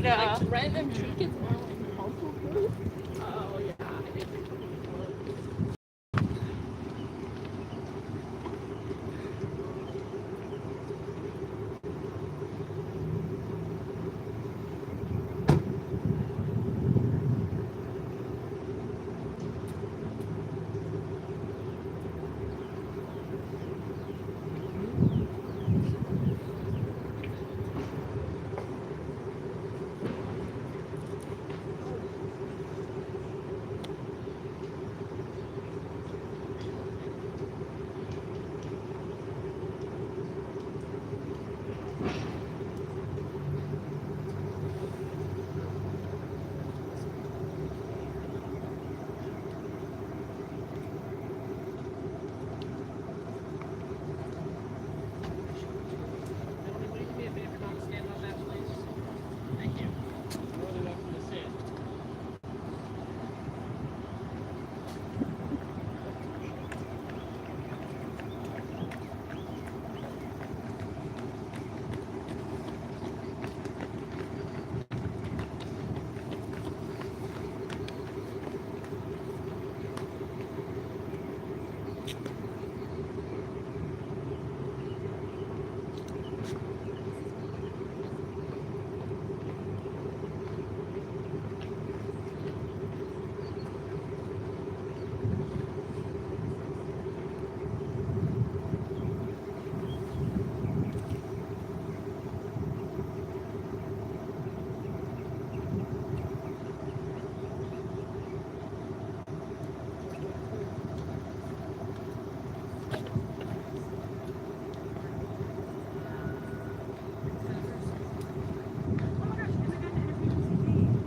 know. Like random trinkets or like household goods. Oh yeah.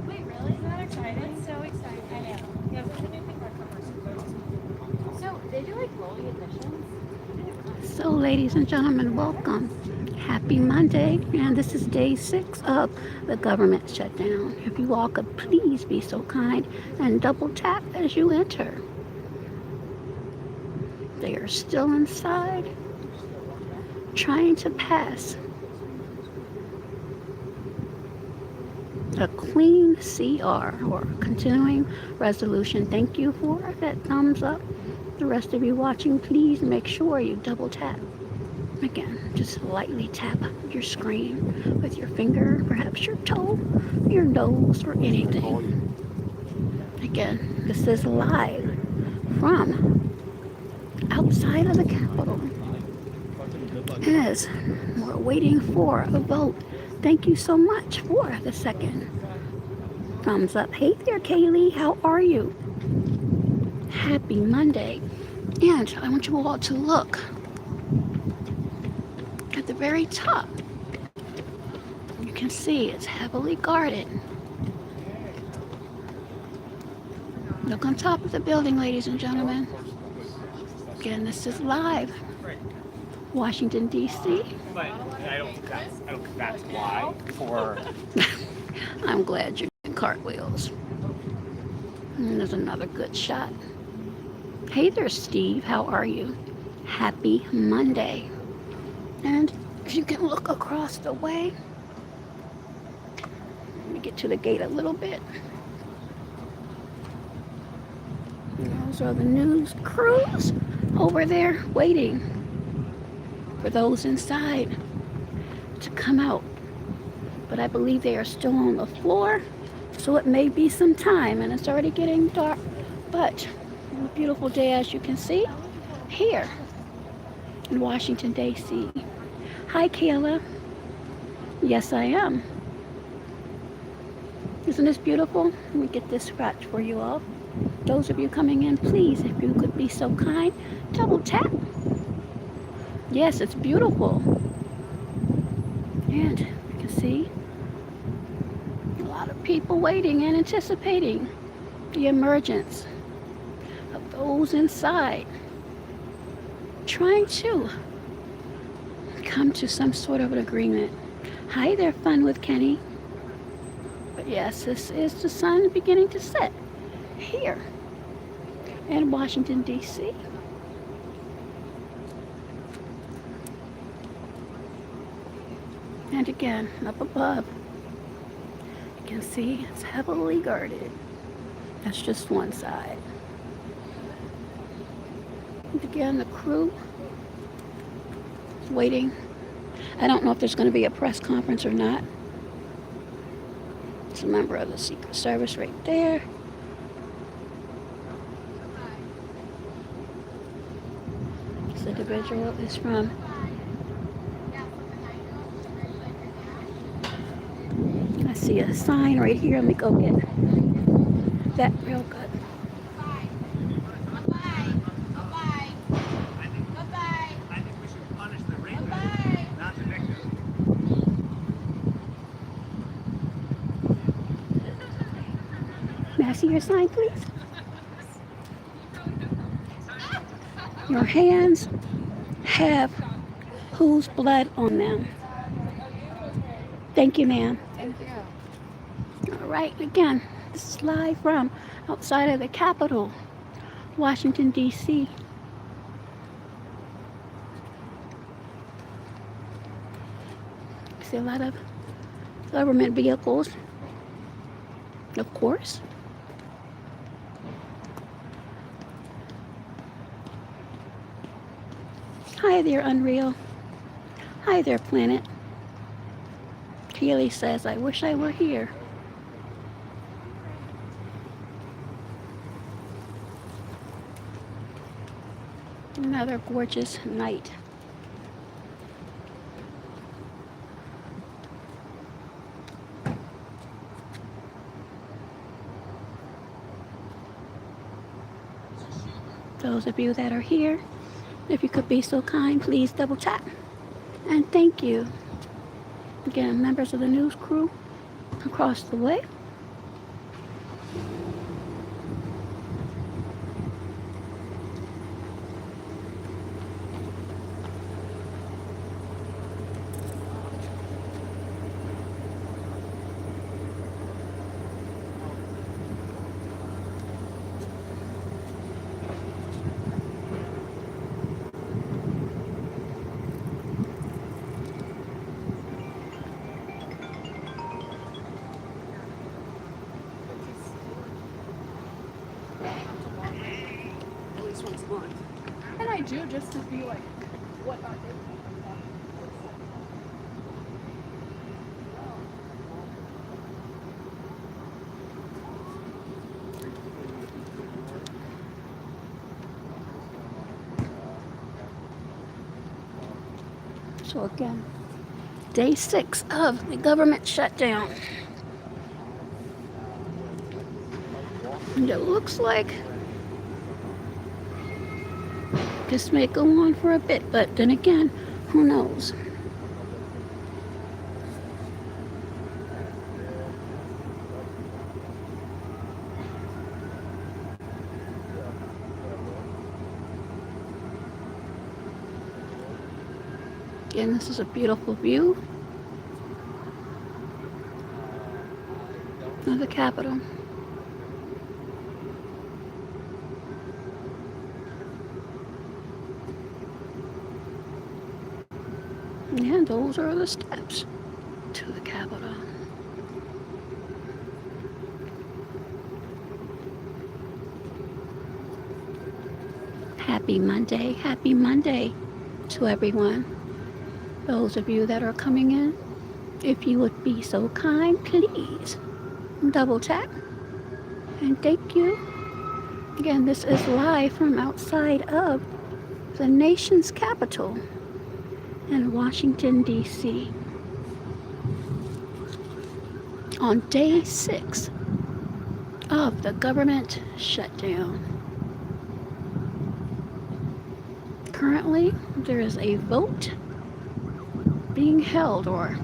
Wait, really? Is that exciting? That's so exciting. I know. Yeah, what do you think our covers? So they do like rolling admissions. So, ladies and gentlemen, welcome. Happy Monday, and this is day 6 of the government shutdown. If you all could please be so kind and double tap as you enter. They are still inside, trying to pass a clean CR or continuing resolution. Thank you for that thumbs up. The rest of you watching, please make sure you double tap. Again, just lightly tap your screen with your finger, perhaps your toe, your nose, or anything. Again, this is live from outside of the Capitol. As we're waiting for a vote, thank you so much for the second thumbs up. Hey there, Kaylee, how are you? Happy Monday. And I want you all to look at the very top. You can see it's heavily guarded. Look on top of the building, ladies and gentlemen. Again, this is live. Washington, D.C. But I don't think that's why. For I'm glad you're doing cartwheels. And there's another good shot. Hey there, Steve. How are you? Happy Monday. And if you can look across the way, let me get to the gate a little bit. Those are the news crews over there waiting for those inside to come out. But I believe they are still on the floor, so it may be some time, and it's already getting dark. But a beautiful day, as you can see, here in Washington, D.C. Hi, Kayla. Yes, I am. Isn't this beautiful? Let me get this scratch for you all. Those of you coming in, please, if you could be so kind, double tap. Yes, it's beautiful. And you can see a lot of people waiting and anticipating the emergence of those inside, trying to come to some sort of an agreement. Hi there, Fun with Kenny. But yes, this is the sun beginning to set here in Washington, D.C. And again, up above, You can see it's heavily guarded. That's just one side. And again, the crew is waiting. I don't know if there's going to be a press conference or not. It's a member of the Secret Service right there. This individual is from I see a sign right here. Let me go get that real good. I think we should punish the rapist, not the victim. May I see your sign, please? Your hands have whose blood on them? Thank you, ma'am. Thank you. All right, again, this is live from outside of the Capitol, Washington, D.C. See a lot of government vehicles, of course. Hi there, Unreal. Hi there, Planet. Keely says, I wish I were here. Another gorgeous night. Those of you that are here, if you could be so kind, please double tap. And thank you. Again, members of the news crew across the way. At least once a month. And I do just to be like, what are they? So again, day 6 of the government shutdown. And it looks like this may go on for a bit, but then again, who knows? Again, this is a beautiful view of the Capitol. And those are the steps to the Capitol. Happy Monday to everyone. Those of you that are coming in, if you would be so kind, please double tap. And thank you. Again, this is live from outside of the nation's capital in Washington, D.C. on day 6 of the government shutdown. Currently, there is a vote being held or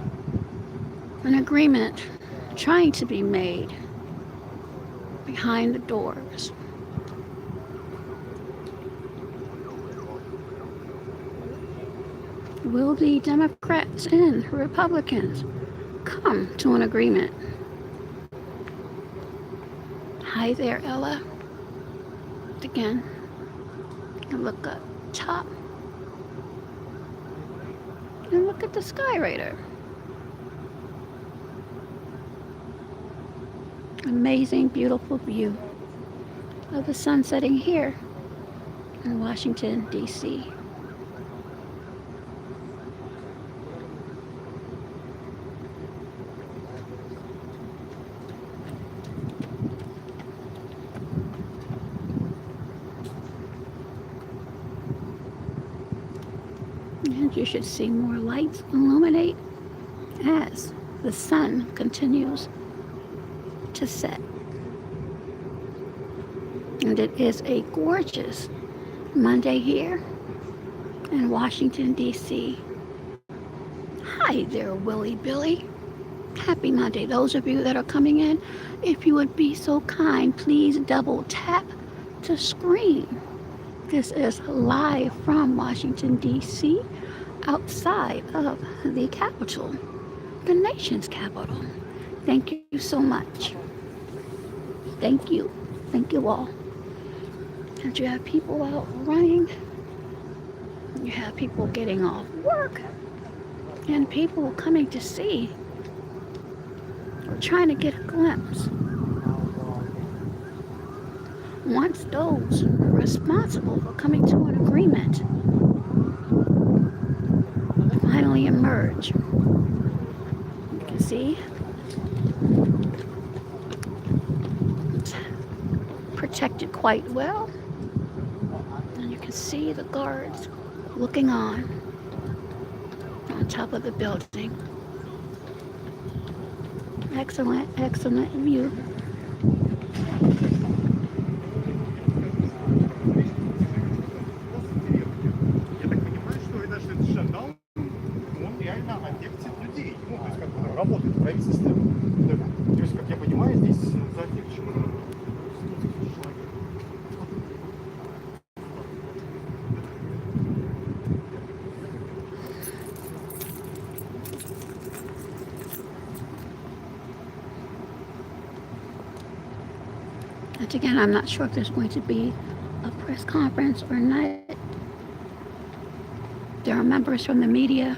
an agreement trying to be made behind the doors. Will the Democrats and Republicans come to an agreement? Hi there, Ella. Again, look up top. And look at the sky radar. Amazing, beautiful view of the sun setting here in Washington, D.C. And you should see more lights illuminate as the sun continues to set. And it is a gorgeous Monday here in Washington, D.C. Hi there, Willie Billy. Happy Monday. Those of you that are coming in, if you would be so kind, please double tap to screen. This is live from Washington, D.C., outside of the capital, the nation's capital. Thank you so much. Thank you. Thank you all. And you have people out running. You have people getting off work. And people coming to see or trying to get a glimpse. Once those responsible for coming to an agreement finally emerge. You can see it's protected quite well. And you can see the guards looking on top of the building. Excellent, excellent view. Я так понимаю, что это же шатдаун, он реально аффектит людей. Ну, то есть как бы работает в правительстве. То есть, как я понимаю, здесь зафикшено. And again, I'm not sure if there's going to be a press conference or not. There are members from the media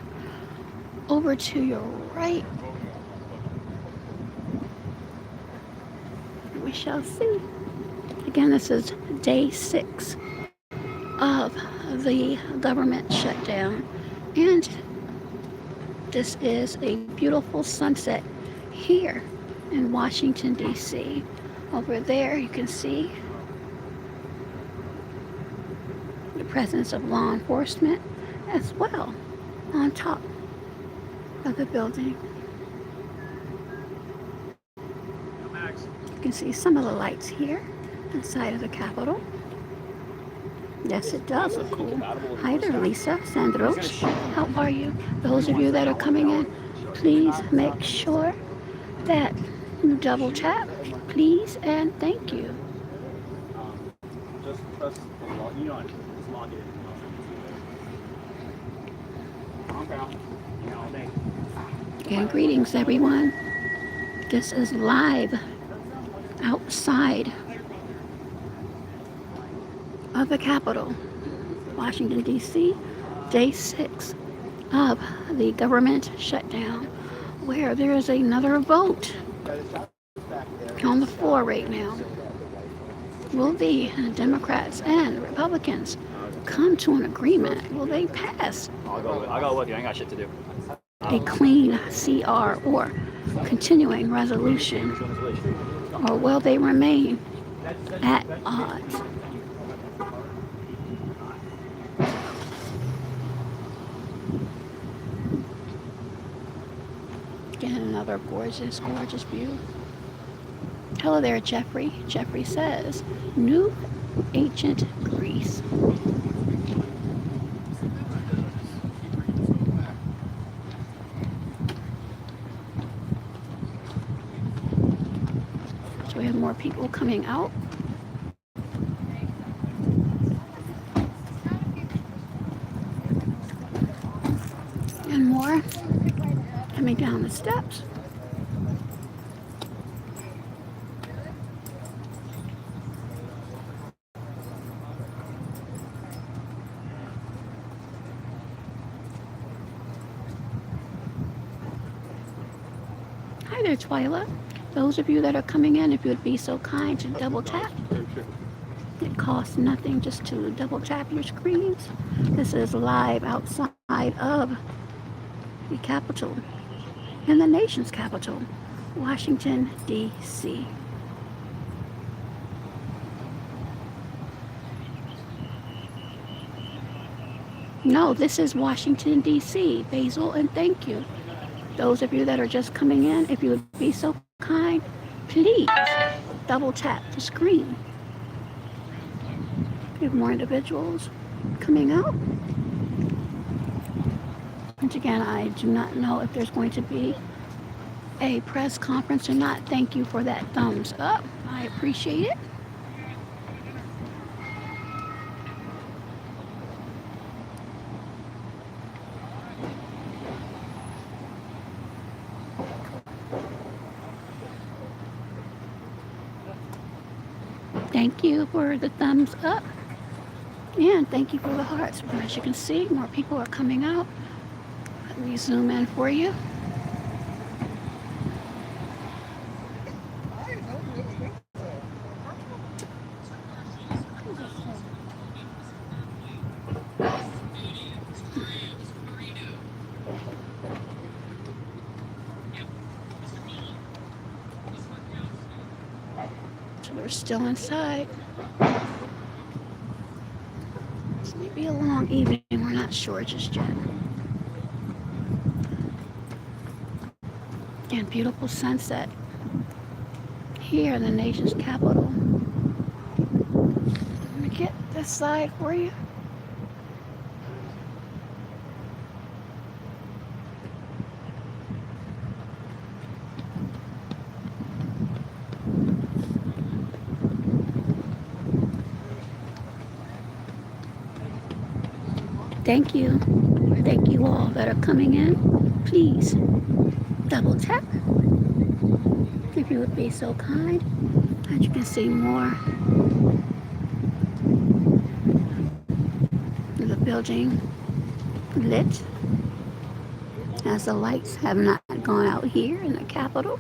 over to your right. We shall see. Again, this is day 6 of the government shutdown. And this is a beautiful sunset here in Washington, D.C. Over there, you can see the presence of law enforcement as well on top of the building. You can see some of the lights here inside of the Capitol. Yes, it does look cool. Hi there, Lisa Sandros. How are you? Those of you that are coming in, please make sure that you double tap, please, and thank you. Just press the log, just log in. And greetings, everyone. This is live outside of the Capitol, Washington, D.C., day 6 of the government shutdown, where there is another vote on the floor right now. Will the Democrats and Republicans come to an agreement? Will they pass I'll go with you. I ain't got shit to do. a clean CR or continuing resolution? Or will they remain at odds? Again, another gorgeous, gorgeous view. Hello there, Jeffrey. Jeffrey says, New Ancient Greece. So we have more people coming out. And more coming down the steps. Hi there, Twyla. Those of you that are coming in, if you would be so kind to double tap. It costs nothing just to double tap your screens. This is live outside of the Capitol, in the nation's capital, Washington, D.C. No, this is Washington, D.C. Basil, and thank you. Those of you that are just coming in, if you would be so kind, please double tap the screen. We have more individuals coming out. Once again, I do not know if there's going to be a press conference or not. Thank you for that thumbs up. I appreciate it. Thank you for the thumbs up. And thank you for the hearts. As you can see, more people are coming out. Let me zoom in for you. So we're still inside. This may be a long evening. We're not sure just yet. And beautiful sunset here in the nation's capital. Let me get this side for you. Thank you. Thank you all that are coming in. Please double tap if you would be so kind. As you can see, more of the building lit as the lights have not gone out here in the Capitol.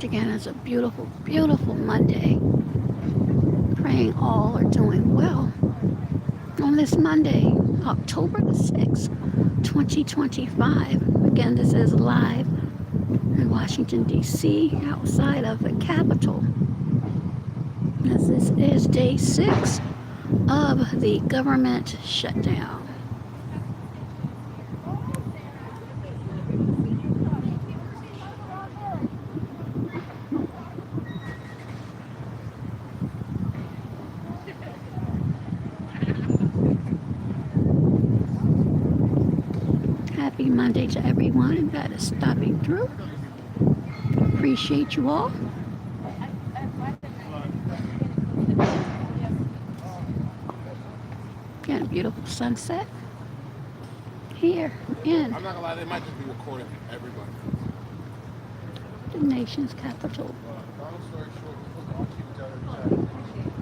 Again, it's a beautiful, beautiful Monday. Praying all are doing well on this Monday, October the 6th, 2025. Again, this is live in Washington, D.C., outside of the Capitol. As this is day 6 of the government shutdown. Happy Monday to everyone that is stopping through. Appreciate you all. Got a beautiful sunset here in I'm not gonna lie, they might just be recording everybody. the nation's capital. Long story short, we'll all keep each other in check.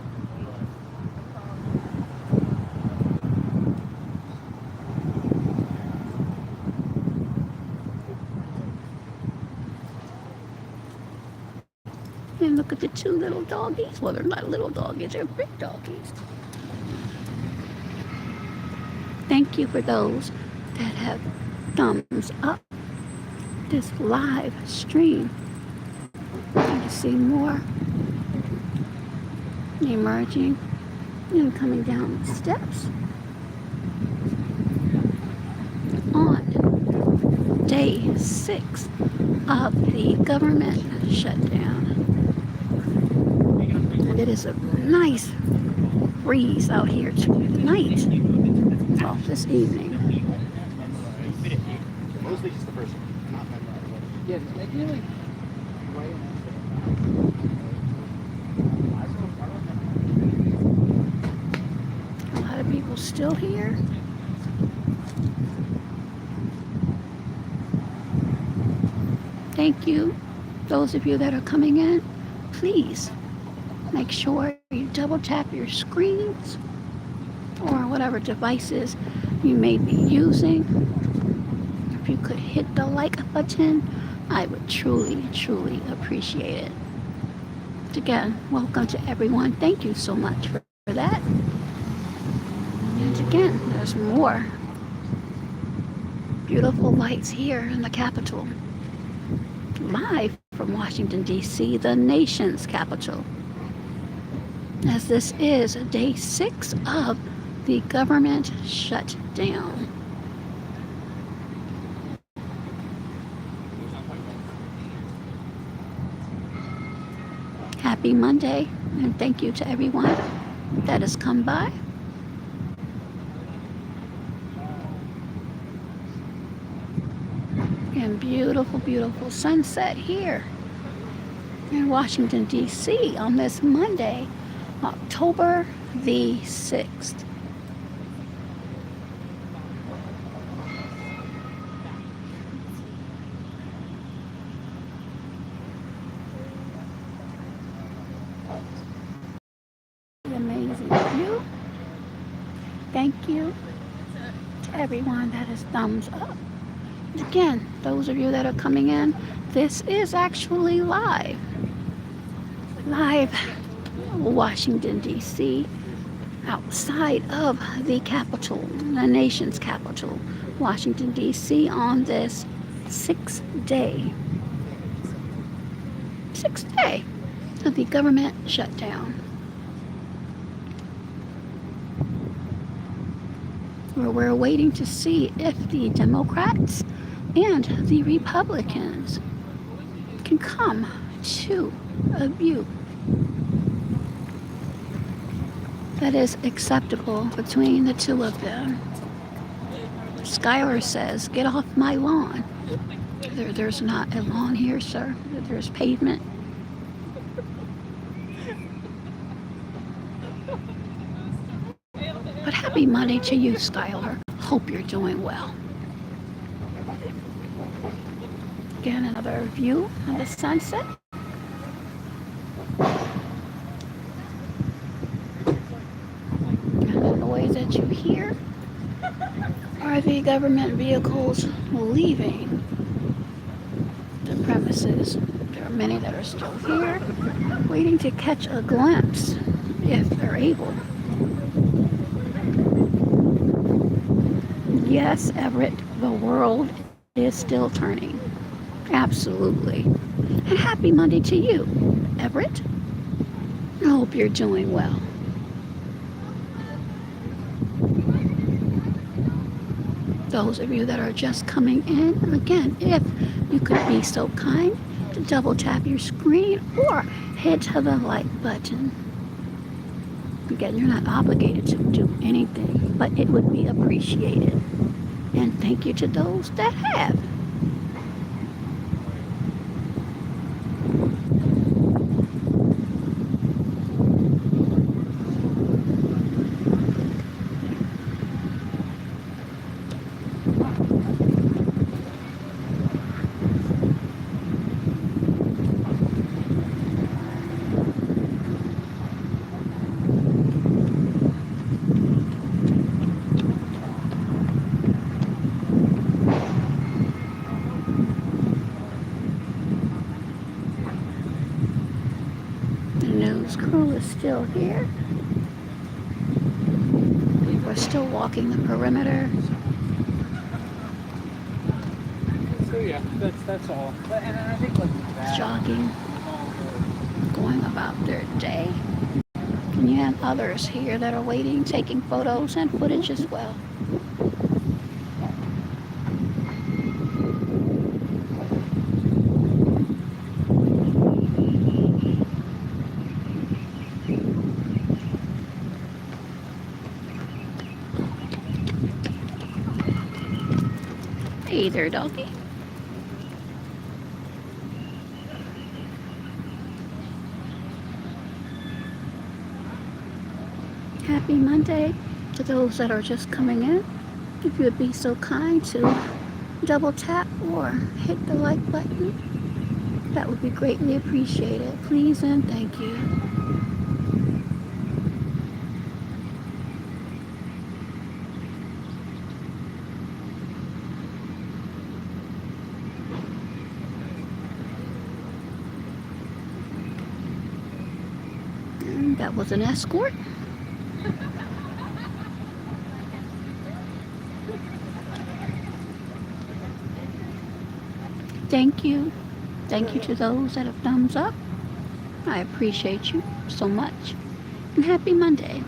And look at the two little doggies. Well, they're not little doggies, they're big doggies. Thank you for those that have thumbs up this live stream. You can see more emerging and coming down the steps on day 6 of the government shutdown. And it is a nice breeze out here tonight. Well, this evening. Mostly just the first one. Not that bad. Yeah, just make it like A lot of people still here. Thank you. Those of you that are coming in, please make sure you double tap your screens or whatever devices you may be using. If you could hit the like button, I would truly, truly appreciate it. Again, welcome to everyone. Thank you so much for that. And again, there's more beautiful lights here in the Capitol. Live from Washington, D.C., the nation's capital. As this is day 6 of the government shutdown. Happy Monday, and thank you to everyone that has come by. And beautiful, beautiful sunset here in Washington, D.C. on this Monday, October the 6th. Amazing view. Thank you to everyone that has thumbs up. Again, those of you that are coming in, this is actually live. Live Washington, D.C., outside of the capital, the nation's capital, Washington, D.C., on this sixth day of the government shutdown. Where we're waiting to see if the Democrats and the Republicans can come to a view that is acceptable between the two of them. Skylar says, "Get off my lawn." There's not a lawn here, sir. There's pavement. But happy Monday to you, Skylar. Hope you're doing well. Again, another view of the sunset. And the noise that you hear are the government vehicles leaving the premises. There are many that are still here, waiting to catch a glimpse, if they're able. Yes, Everett, the world is still turning. Absolutely. And happy Monday to you, Everett. I hope you're doing well. Those of you that are just coming in, again, if you could be so kind to double tap your screen or hit the like button. Again, you're not obligated to do anything, but it would be appreciated. And thank you to those that have. Crew is still here. We're still walking the perimeter. So yeah, that's all. And I think like that, Jogging, going about their day. And you have others here that are waiting, taking photos and footage as well. Hey there, doggy. Happy Monday to those that are just coming in. If you would be so kind to double tap or hit the like button, that would be greatly appreciated. Please and thank you. That was an escort. Thank you. Thank you to those that have thumbs up. I appreciate you so much. And happy Monday.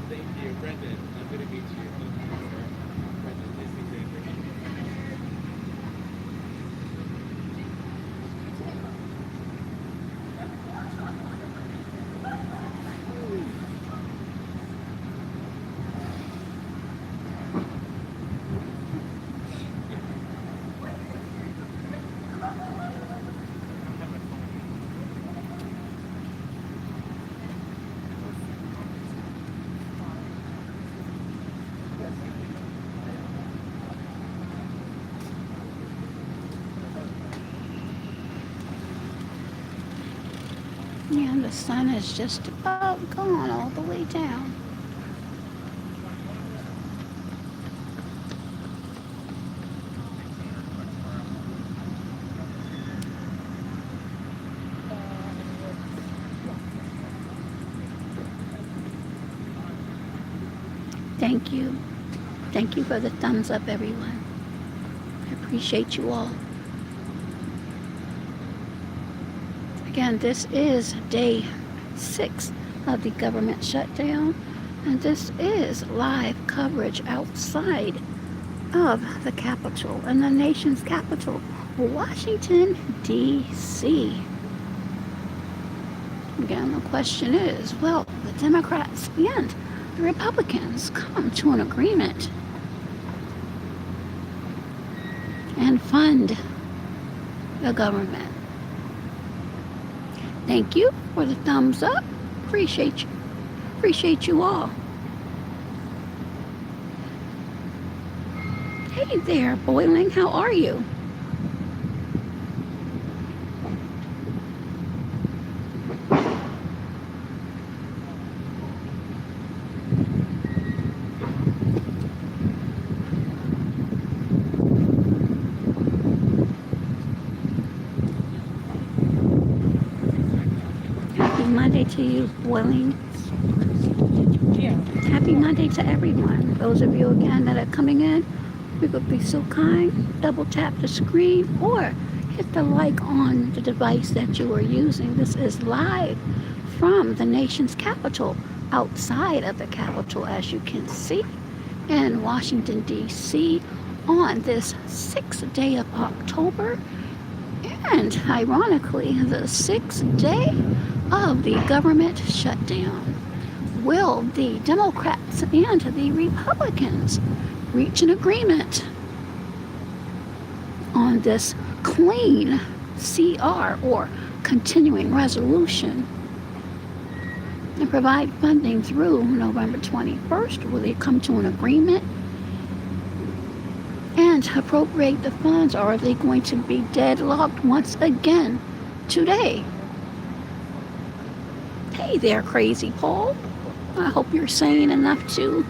Thank you, Brendan. I'm going to meet you. Brendan, nice to meet you. Yeah, the sun is just about gone all the way down. Thank you. Thank you for the thumbs up, everyone. I appreciate you all. Again, this is day 6 of the government shutdown, and this is live coverage outside of the capital and the nation's capital, Washington, D.C. Again, the question is, will the Democrats and the Republicans come to an agreement and fund the government? Thank you for the thumbs up. Appreciate you. Appreciate you all. Hey there, Boiling. How are you? Monday to you, Boiling. Yeah. Happy Monday to everyone. Those of you again that are coming in, we would be so kind. Double tap the screen or hit the like on the device that you are using. This is live from the nation's capital, outside of the capital, as you can see, in Washington, D.C. on this 6th day of October. And ironically, the 6th day of the government shutdown. Will the Democrats and the Republicans reach an agreement on this clean CR or continuing resolution and provide funding through November 21st? Will they come to an agreement and appropriate the funds, or are they going to be deadlocked once again today? Hey there, Crazy Paul. I hope you're sane enough to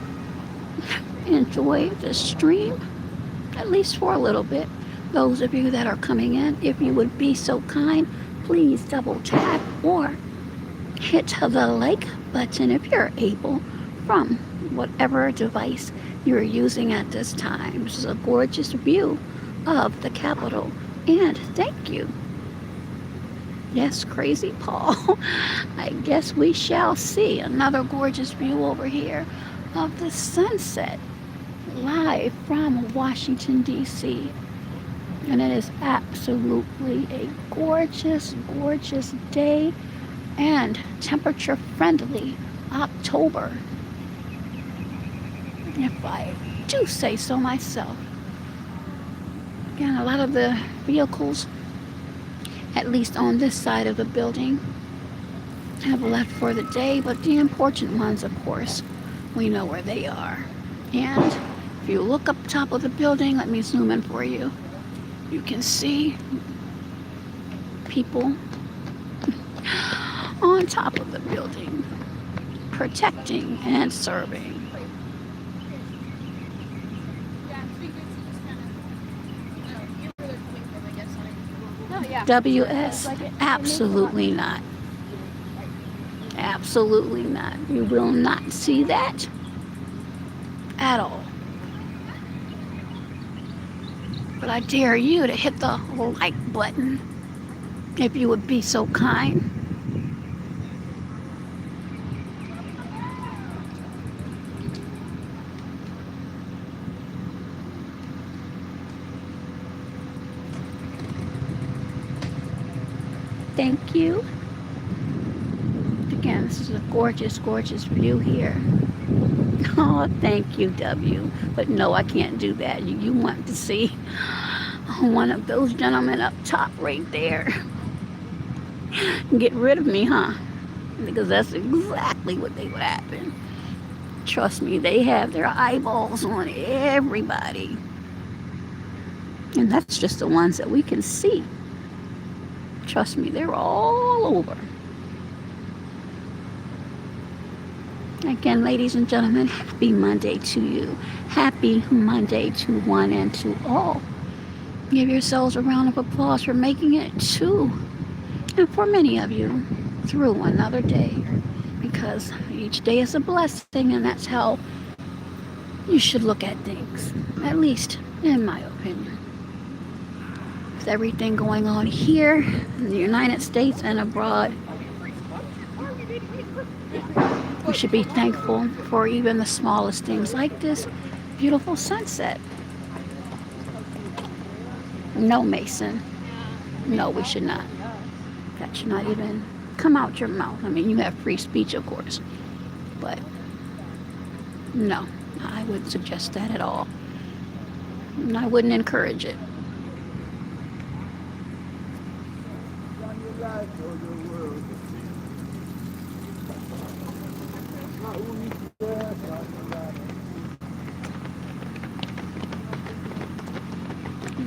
enjoy the stream, at least for a little bit. Those of you that are coming in, if you would be so kind, please double tap or hit the like button if you're able from whatever device you're using at this time. This is a gorgeous view of the Capitol, and thank you. Yes, Crazy Paul. I guess we shall see another gorgeous view over here of the sunset live from Washington, D.C. And it is absolutely a gorgeous, gorgeous day and temperature friendly October, if I do say so myself. Again, a lot of the vehicles, at least on this side of the building, have left for the day, but the important ones, of course, we know where they are. And if you look up top of the building, let me zoom in for you. You can see people on top of the building, protecting and serving. WS, absolutely not. Absolutely not. You will not see that at all. But I dare you to hit the like button if you would be so kind. Thank you. Again, this is a gorgeous, gorgeous view here. Oh, thank you, W. But no, I can't do that. You want to see one of those gentlemen up top right there. Get rid of me, huh? Because that's exactly what they would happen. Trust me, they have their eyeballs on everybody. And that's just the ones that we can see. Trust me, they're all over. Again, ladies and gentlemen, happy Monday to you. Happy Monday to one and to all. Give yourselves a round of applause for making it to, and for many of you, through another day. Because each day is a blessing, and that's how you should look at things. At least, in my opinion. With everything going on here in the United States and abroad, we should be thankful for even the smallest things like this beautiful sunset. No, Mason. No, we should not. That should not even come out your mouth. I mean, you have free speech, of course. But no, I wouldn't suggest that at all. And I wouldn't encourage it.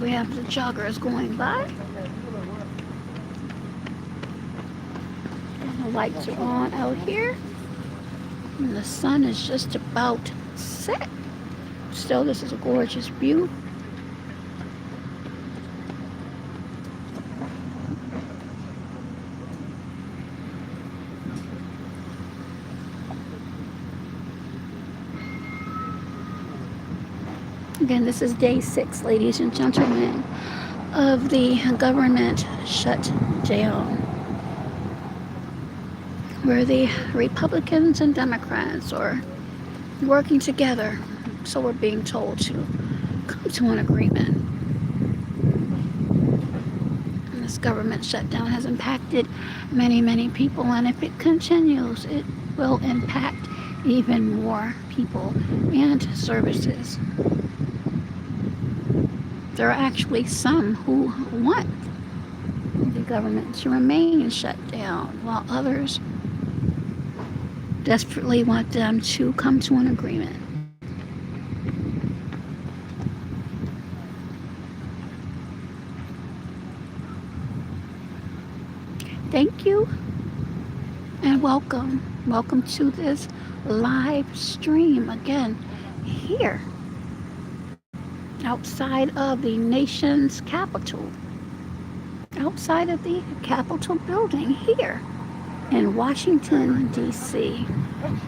We have the joggers going by. And the lights are on out here. And the sun is just about set. Still, this is a gorgeous view. Again, this is day 6, ladies and gentlemen, of the government shutdown, where the Republicans and Democrats are working together, so we're being told, to come to an agreement. And this government shutdown has impacted many, many people, and if it continues, it will impact even more people and services. There are actually some who want the government to remain shut down, while others desperately want them to come to an agreement. Thank you and welcome. Welcome to this live stream again here outside of the nation's capital, outside of the Capitol building here in Washington, D.C.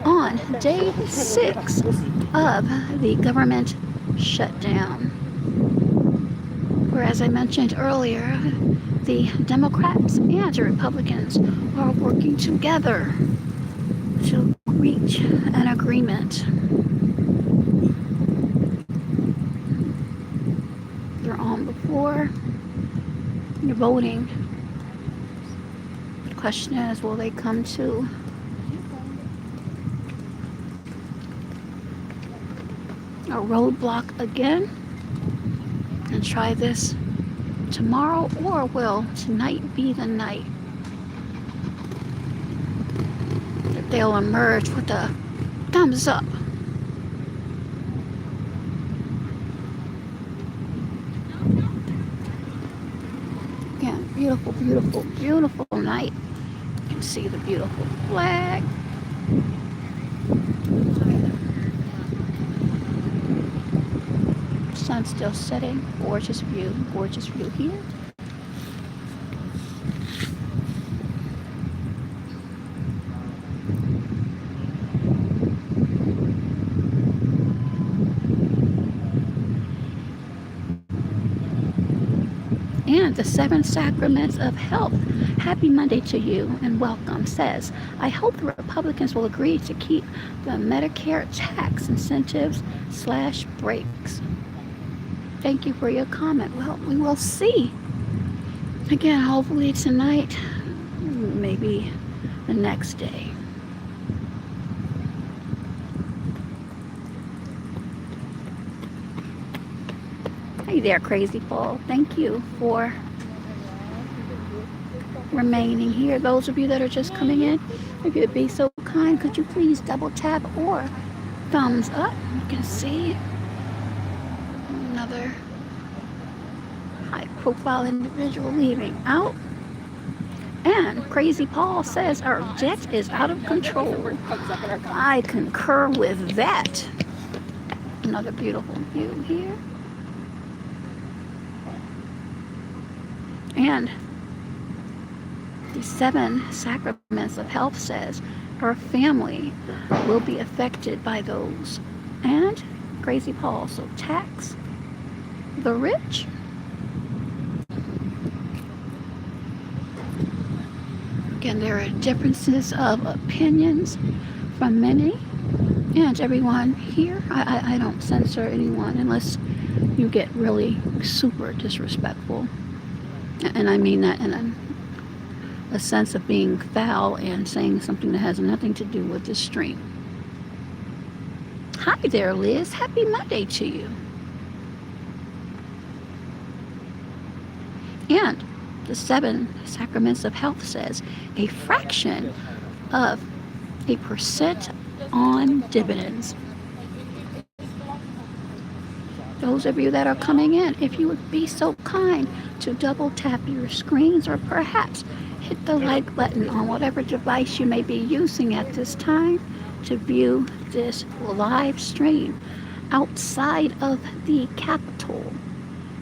on day 6 of the government shutdown. Where, as I mentioned earlier, the Democrats and the Republicans are working together to reach an agreement. You're voting. The question is, will they come to a roadblock again and try this tomorrow, or will tonight be the night that they'll emerge with a thumbs up? Again, beautiful, beautiful, beautiful night. You can see the beautiful flag. Sun still setting. Gorgeous view here. And the 7 Sacraments of Health. Happy Monday to you and welcome. Says, I hope the Republicans will agree to keep the Medicare tax incentives / breaks. Thank you for your comment. Well, we will see. Again, hopefully tonight, maybe the next day. Hey there, Crazy Paul. Thank you for remaining here. Those of you that are just coming in, if you'd be so kind, could you please double tap or thumbs up? You can see another high profile individual leaving out. And Crazy Paul says our debt is out of control. I concur with that. Another beautiful view here. And the 7 Sacraments of Health says her family will be affected by those. And Crazy Paul, so tax the rich. Again, there are differences of opinions from many, and everyone here. I don't censor anyone unless you get really super disrespectful. And I mean that in a sense of being foul and saying something that has nothing to do with the stream. Hi there, Liz. Happy Monday to you. And the 7 Sacraments of Health says a fraction of a % on dividends. Those of you that are coming in, if you would be so kind to double tap your screens or perhaps hit the like button on whatever device you may be using at this time to view this live stream outside of the Capitol,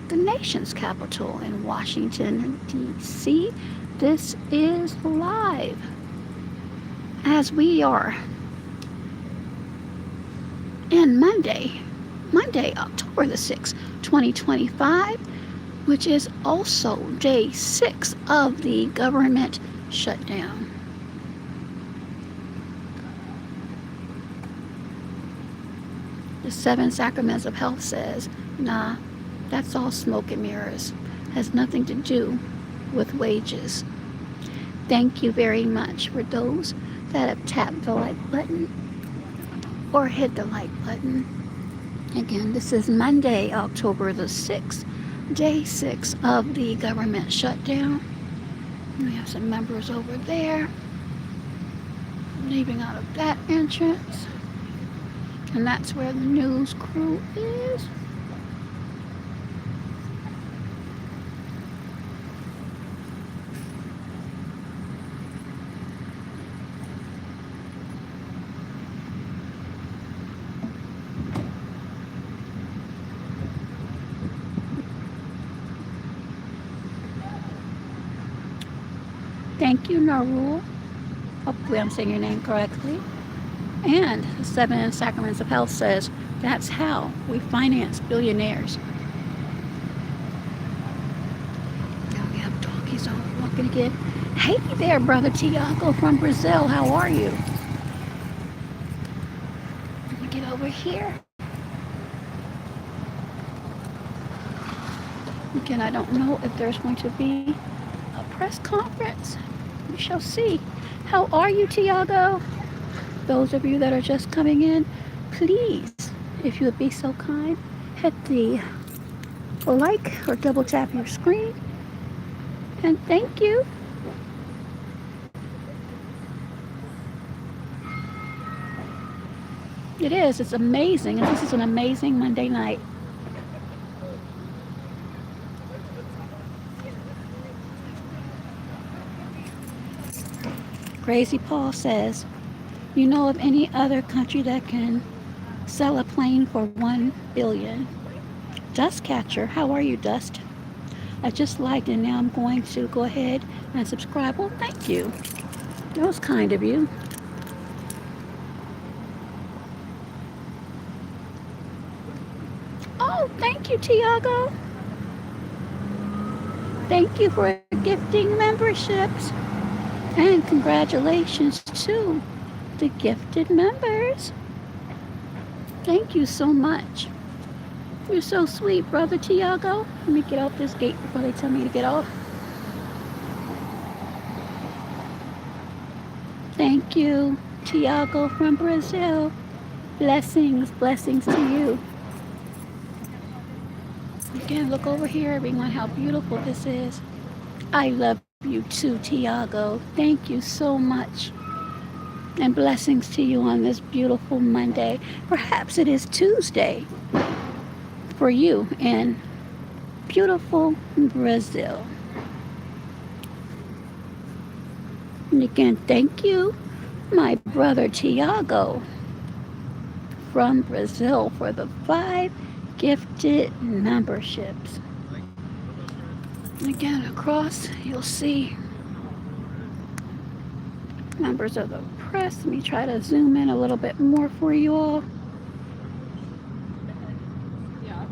the nation's capital in Washington, D.C. This is live as we are in Monday, October the 6th, 2025, which is also day 6 of the government shutdown. The 7 Sacraments of Health says, nah, that's all smoke and mirrors. Has nothing to do with wages. Thank you very much for those that have tapped the like button or hit the like button. Again, this is Monday, October the 6th, day 6 of the government shutdown. We have some members over there leaving out of that entrance. And that's where the news crew is. Thank you, Narul. Hopefully I'm saying your name correctly. And the 7 Sacraments of Health says that's how we finance billionaires. Now we have doggies on walking again. Hey there, brother Tiago from Brazil. How are you? Let me get over here. Again, I don't know if there's going to be a press conference. We shall see. How are you, Tiago? Those of you that are just coming in, please, if you would be so kind, hit the like or double tap your screen. And thank you. It is. It's amazing. And this is an amazing Monday night. Crazy Paul says, you know of any other country that can sell a plane for 1 billion? Dust Catcher, how are you, Dust? I just liked it. Now I'm going to go ahead and subscribe. Well, thank you. That was kind of you. Oh, thank you, Tiago. Thank you for gifting memberships. And congratulations to the gifted members. Thank you so much. You're so sweet, brother Tiago. Let me get off this gate before they tell me to get off. Thank you, Tiago from Brazil. Blessings, blessings to you. Again, look over here, everyone, how beautiful this is. I love you too, Tiago. Thank you so much. And blessings to you on this beautiful Monday. Perhaps it is Tuesday for you in beautiful Brazil. And again, thank you, my brother Tiago from Brazil, for the 5 gifted memberships. Again, across, you'll see members of the press. Let me try to zoom in a little bit more for you all. Yeah.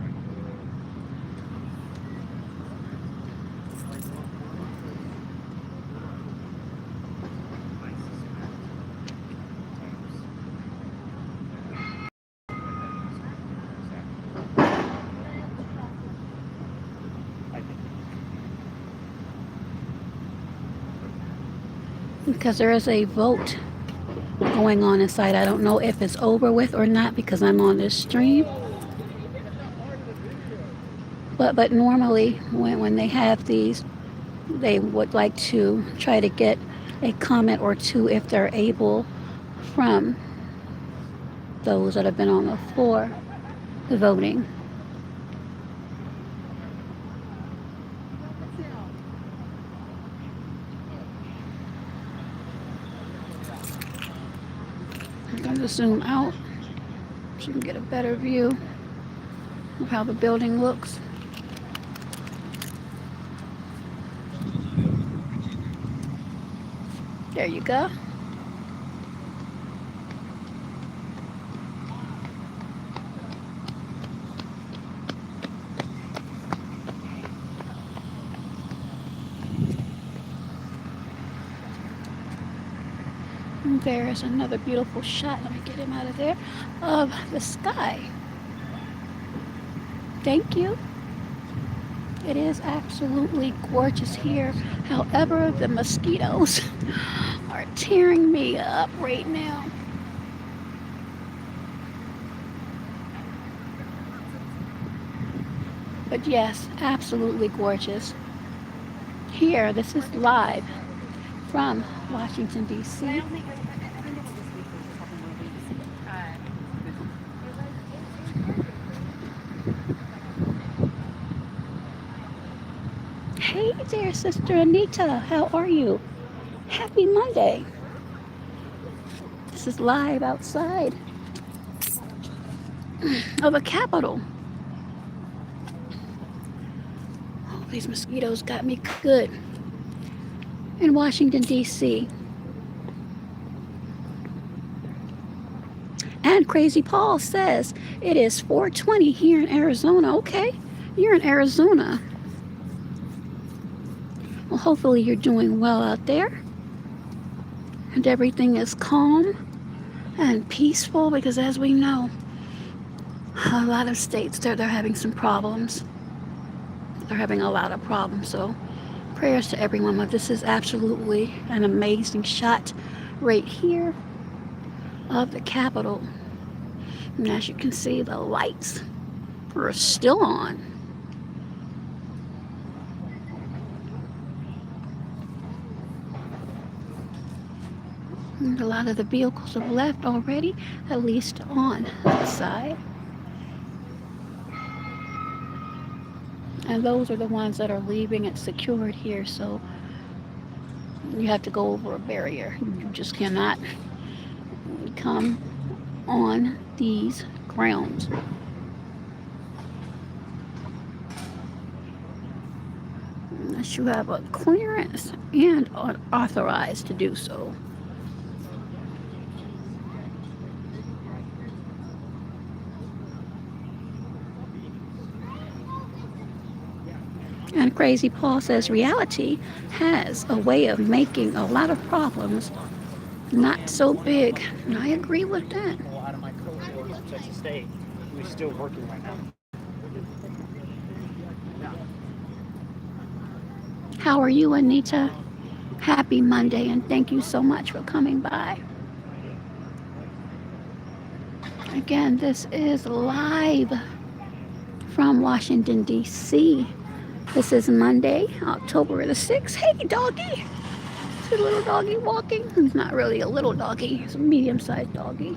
Because there is a vote going on inside. I don't know if it's over with or not because I'm on this stream. But normally when they have these, they would like to try to get a comment or two if they're able from those that have been on the floor voting. I'm going to zoom out so you can get a better view of how the building looks. There you go. And there's another beautiful shot. Let me get him out of there. Of the sky. Thank you. It is absolutely gorgeous here. However, the mosquitoes are tearing me up right now. But yes, absolutely gorgeous. Here, this is live from Washington, D.C. Hey there, Sister Anita. How are you? Happy Monday. This is live outside of the Capitol. Oh, these mosquitoes got me good in Washington, D.C. And Crazy Paul says it is 4:20 here in Arizona. Okay, you're in Arizona. Well, hopefully you're doing well out there. And everything is calm and peaceful because as we know, a lot of states, they're having some problems. They're having a lot of problems. So prayers to everyone. But this is absolutely an amazing shot right here of the Capitol. And as you can see, the lights are still on. And a lot of the vehicles have left already, at least on the side. And those are the ones that are leaving it secured here, so you have to go over a barrier. You just cannot come on these grounds. Unless you have a clearance and are authorized to do so. And Crazy Paul says reality has a way of making a lot of problems not so big. And I agree with that. A lot of my cohorts at Texas State who's still working right now. How are you, Anita? Happy Monday, and thank you so much for coming by. Again, this is live from Washington, D.C. This is Monday, October the 6th. Hey, doggy! It's a little doggy walking. He's not really a little doggy. He's a medium-sized doggy.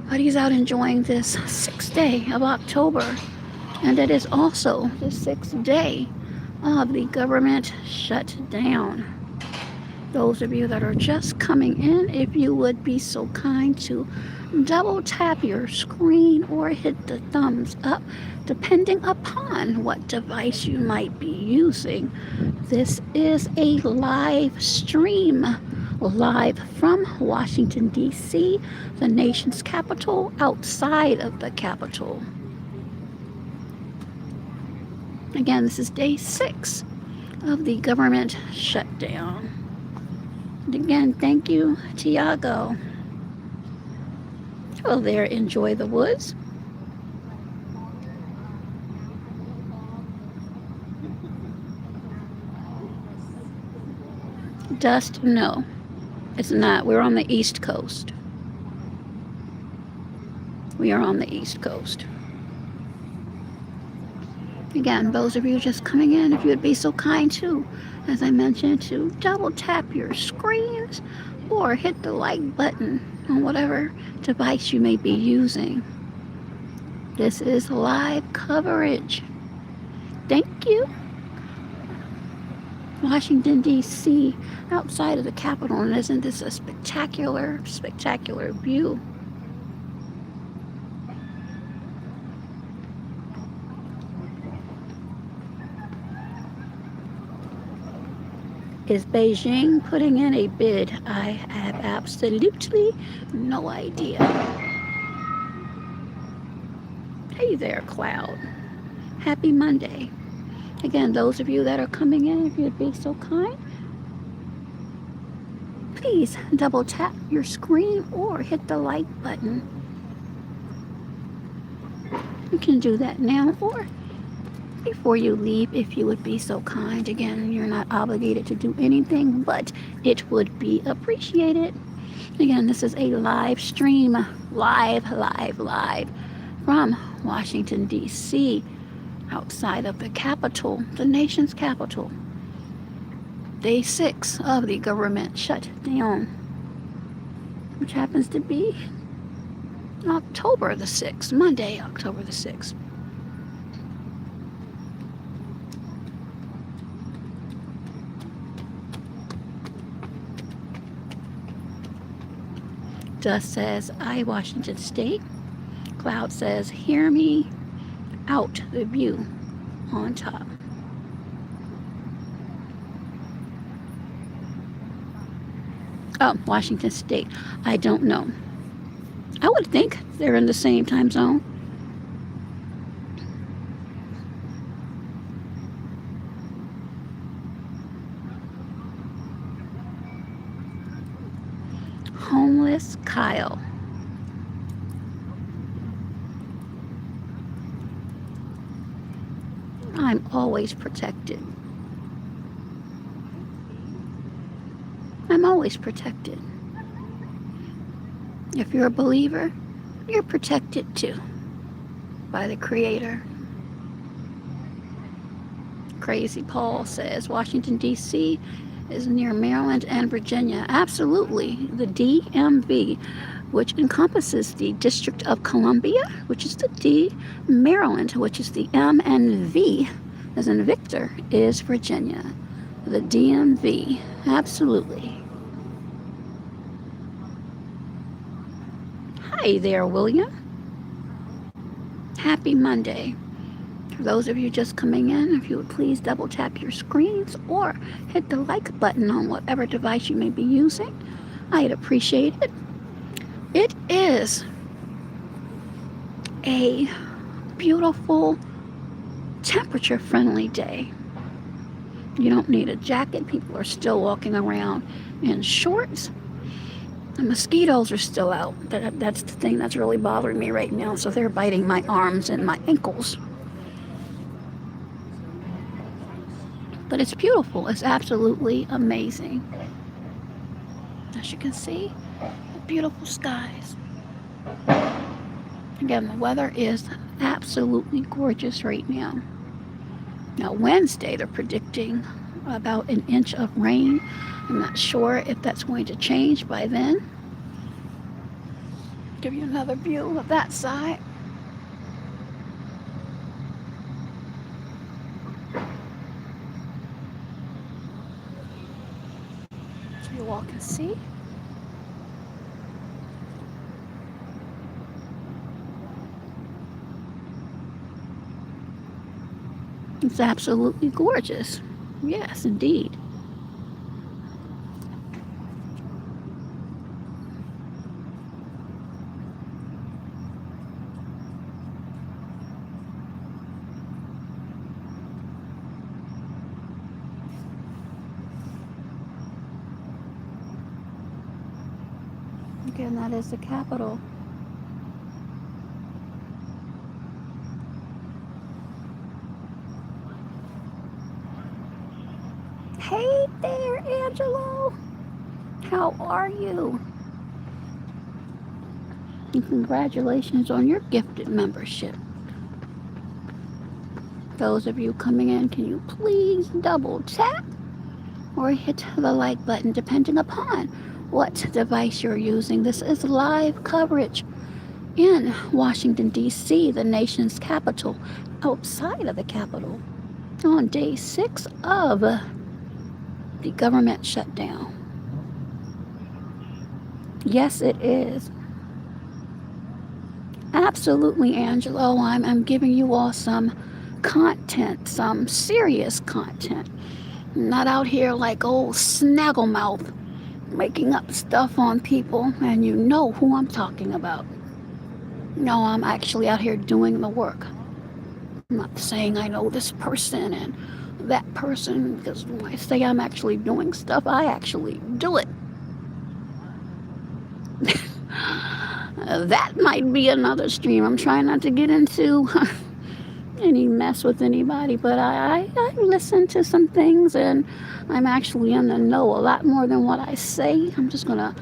But he's out enjoying this 6th day of October. And it is also the 6th day of the government shutdown. Those of you that are just coming in, if you would be so kind to double tap your screen or hit the thumbs up, depending upon what device you might be using. This is a live stream, live from Washington, D.C., the nation's capital, outside of the Capitol. Again, this is day 6 of the government shutdown. And again, thank you, Tiago. Hello there, enjoy the woods. Dust, no, it's not. We're on the East Coast. We are on the East Coast. Again, those of you just coming in, if you would be so kind to, as I mentioned, to double tap your screens or hit the like button on whatever device you may be using. This is live coverage. Thank you. Washington, D.C., outside of the Capitol, and isn't this a spectacular, spectacular view? Is Beijing putting in a bid? I have absolutely no idea. Hey there, Cloud. Happy Monday. Again, those of you that are coming in, if you'd be so kind, please double tap your screen or hit the like button. You can do that now or before you leave, if you would be so kind. Again, you're not obligated to do anything, but it would be appreciated. Again, this is a live stream, live from Washington, D.C., outside of the Capitol, the nation's capital. Day 6 of the government shutdown, which happens to be October the 6th, Monday, October the 6th. Dust says, I, Washington State. Cloud says, hear me out, the view on top. Oh, Washington State. I don't know. I would think they're in the same time zone. Homeless Kyle. I'm always protected. I'm always protected. If you're a believer, you're protected too by the Creator. Crazy Paul says Washington, D.C. is near Maryland and Virginia. Absolutely. The DMV, which encompasses the District of Columbia, which is the D, Maryland, which is the M, and V, as in Victor, is Virginia. The DMV. Absolutely. Hi there, William. Happy Monday. For those of you just coming in, if you would please double tap your screens or hit the like button on whatever device you may be using, I'd appreciate it. It is a beautiful, temperature-friendly day. You don't need a jacket. People are still walking around in shorts. The mosquitoes are still out. That's the thing that's really bothering me right now. So they're biting my arms and my ankles. But it's beautiful. It's absolutely amazing. As you can see, beautiful skies. Again, the weather is absolutely gorgeous right now. Now, Wednesday, they're predicting about an inch of rain. I'm not sure if that's going to change by then. Give you another view of that side. So you all can see. It's absolutely gorgeous. Yes, indeed. Again, that is the Capitol. Hey there, Angelo. How are you? And congratulations on your gifted membership. Those of you coming in, can you please double tap or hit the like button depending upon what device you're using. This is live coverage in Washington, D.C., the nation's capital, outside of the Capitol, on day 6 of the government shutdown. Yes, it is. Absolutely, Angelo. I'm giving you all some content, some serious content. I'm not out here like old Snagglemouth making up stuff on people, and you know who I'm talking about. No, I'm actually out here doing the work. I'm not saying I know this person and that person, because when I say I'm actually doing stuff, I actually do it. That might be another stream. I'm trying not to get into any mess with anybody, but I listen to some things and I'm actually in the know a lot more than what I say. I'm just gonna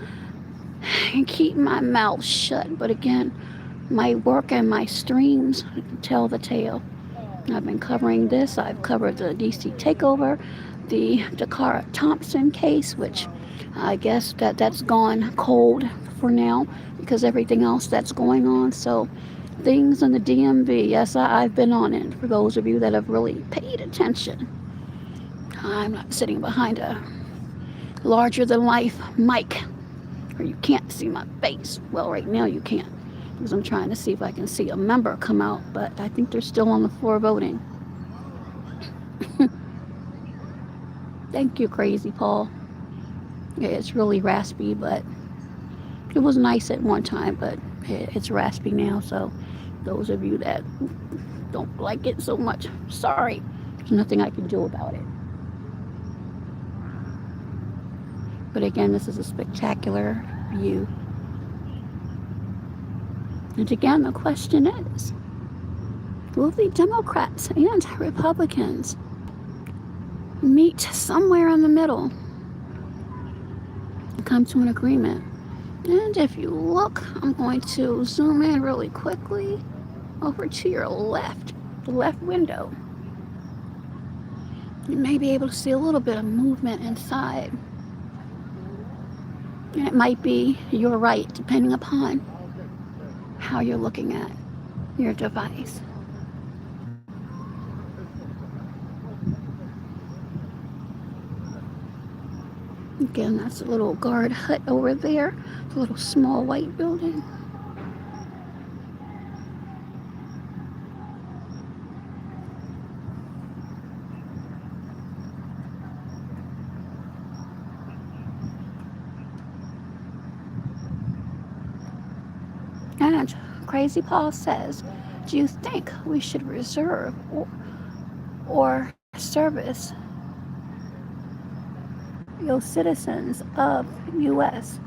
keep my mouth shut. But again, my work and my streams tell the tale. I've been covering this. I've covered the DC takeover, the Dakara Thompson case, which I guess that's gone cold for now because everything else that's going on. So things in the DMV, yes, I've been on it. For those of you that have really paid attention, I'm not sitting behind a larger than life mic where you can't see my face. Well, right now you can't, because I'm trying to see if I can see a member come out, but I think they're still on the floor voting. Thank you, Crazy Paul. Yeah, it's really raspy, but it was nice at one time, but it's raspy now. So those of you that don't like it so much, sorry. There's nothing I can do about it. But again, this is a spectacular view. And again, the question is, Will the Democrats and Republicans meet somewhere in the middle and come to an agreement? And if you look, I'm going to zoom in really quickly over to your left, the left window. You may be able to see a little bit of movement inside. And it might be your right, depending upon how you're looking at your device. Again, that's a little guard hut over there, a little small white building. And Crazy Paul says, do you think we should reserve or service your citizens of U.S.?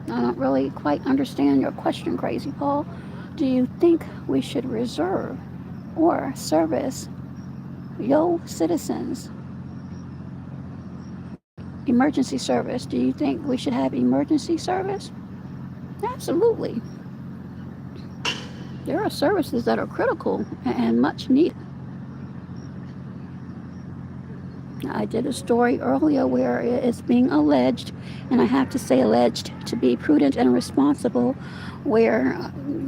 I don't really quite understand your question, Crazy Paul. Do you think we should reserve or service your citizens? Emergency service. Do you think we should have emergency service? Absolutely. There are services that are critical and much needed. I did a story earlier where it's being alleged, and I have to say alleged to be prudent and responsible, where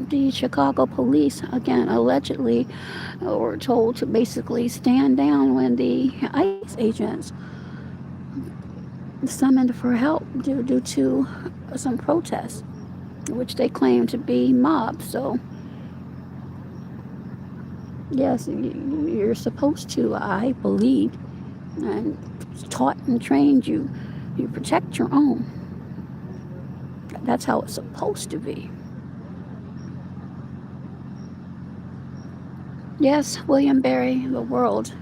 the Chicago police, again, allegedly were told to basically stand down when the ICE agents summoned for help due to some protests, which they claim to be mobs. So yes, you're supposed to, I believe, and taught and trained you protect your own. That's how it's supposed to be. Yes, William Barry, the world,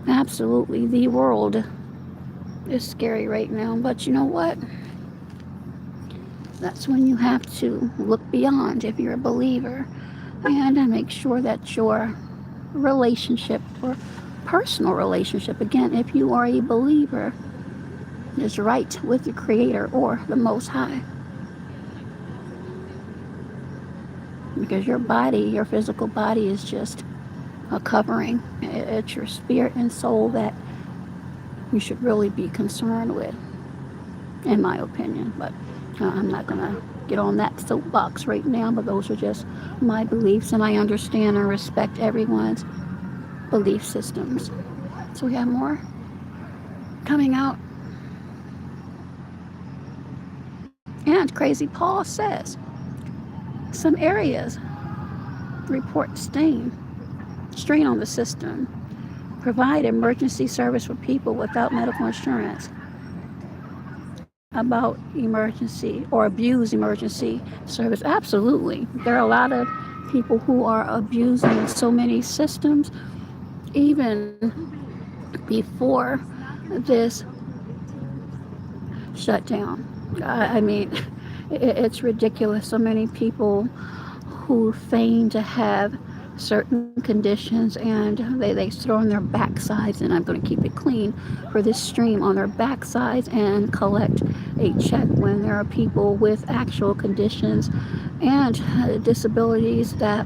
absolutely, the world is scary right now. But you know what? That's when you have to look beyond if you're a believer and make sure that your relationship or personal relationship, again, if you are a believer, is right with the Creator or the Most High. Because your body, your physical body, is just a covering. It's your spirit and soul that you should really be concerned with, in my opinion. But I'm not going to get on that soapbox right now, but those are just my beliefs, and I understand and respect everyone's belief systems. So we have more coming out. And Crazy Paul says some areas report strain on the system, provide emergency service for people without medical insurance, about emergency or abuse emergency service. Absolutely. There are a lot of people who are abusing so many systems, even before this shutdown. I mean, it's ridiculous. So many people who feign to have certain conditions, and they throw on their backsides, and I'm going to keep it clean for this stream, on their backsides and collect a check when there are people with actual conditions and disabilities that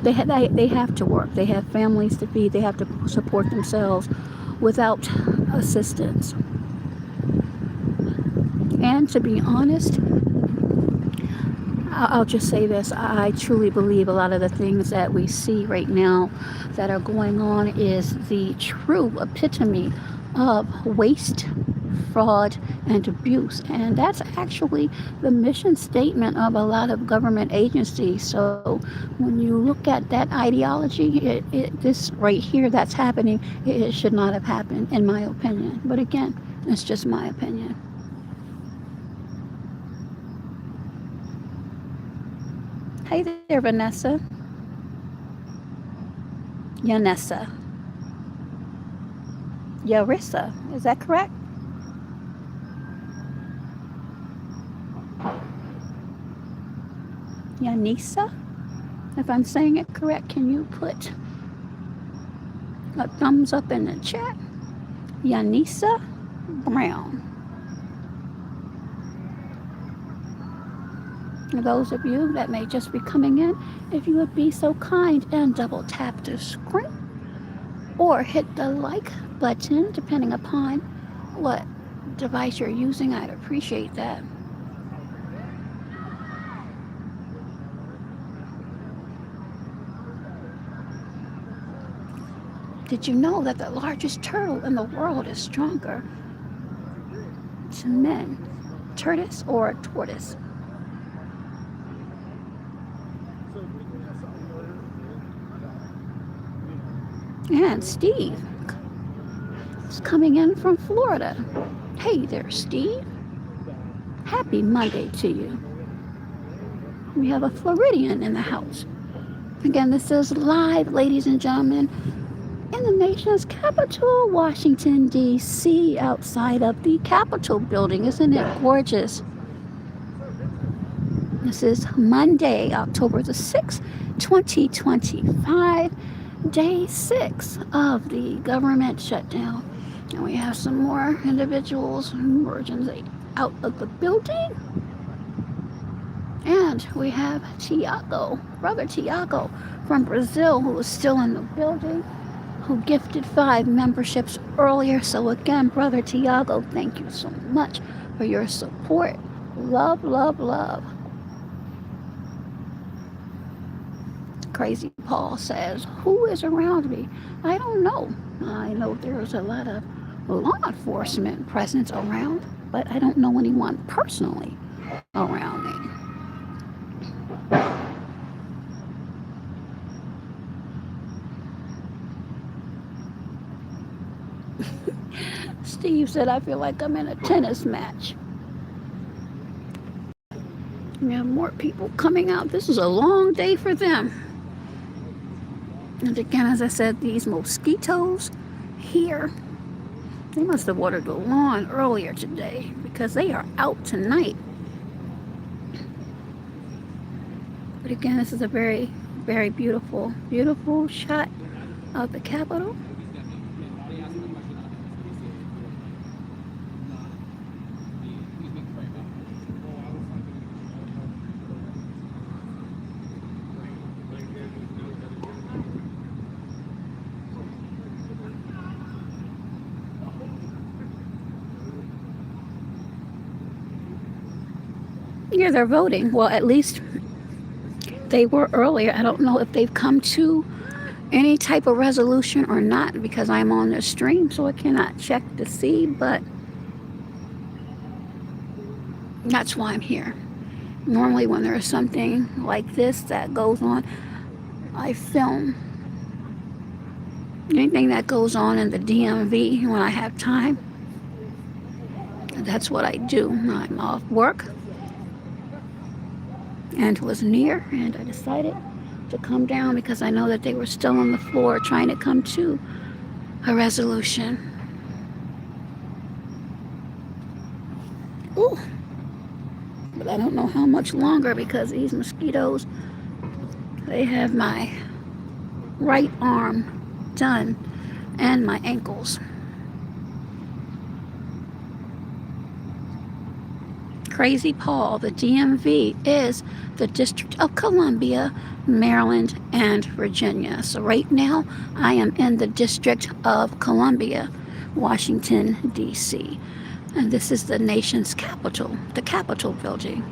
they have to work, they have families to feed, they have to support themselves without assistance. And to be honest, I'll just say this, I truly believe a lot of the things that we see right now that are going on is the true epitome of waste, fraud, and abuse. And that's actually the mission statement of a lot of government agencies. So when you look at that ideology, this right here that's happening, it should not have happened, in my opinion. But again, it's just my opinion. Hey there, Vanessa. Yanessa. Yarissa, is that correct? Yanisa. If I'm saying it correct, can you put a thumbs up in the chat? Yanisa Brown. Those of you that may just be coming in, if you would be so kind and double tap the screen or hit the like button, depending upon what device you're using, I'd appreciate that. Did you know that the largest turtle in the world is stronger to men, tortoise or tortoise? And Steve is coming in from Florida. Hey there, Steve. Happy Monday to you. We have a Floridian in the house. Again, this is live, ladies and gentlemen, in the nation's capital, Washington, D.C., outside of the Capitol building. Isn't it gorgeous? This is Monday, October the 6th, 2025, day 6 of the government shutdown. And we have some more individuals emerging out of the building. And we have Tiago, Brother Tiago from Brazil, who is still in the building, who gifted 5 memberships earlier. So again, Brother Tiago, thank you so much for your support. Love, love, love. Crazy Paul says, who is around me? I don't know. I know there's a lot of law enforcement presence around, but I don't know anyone personally around me. Steve said, I feel like I'm in a tennis match. We have more people coming out. This is a long day for them. And again, as I said, these mosquitoes here, they must have watered the lawn earlier today because they are out tonight. But again, this is a very, very beautiful, beautiful shot of the Capitol. Yeah, they're voting. Well, at least they were earlier. I don't know if they've come to any type of resolution or not because I'm on the stream, so I cannot check to see, but that's why I'm here. Normally when there's something like this that goes on, I film anything that goes on in the DMV when I have time. That's what I do. I'm off work and was near, and I decided to come down because I know that they were still on the floor trying to come to a resolution. Ooh. But I don't know how much longer because these mosquitoes, they have my right arm done and my ankles. Crazy Paul, the DMV is the District of Columbia, Maryland, and Virginia. So right now, I am in the District of Columbia, Washington, D.C. And this is the nation's capital, the Capitol building.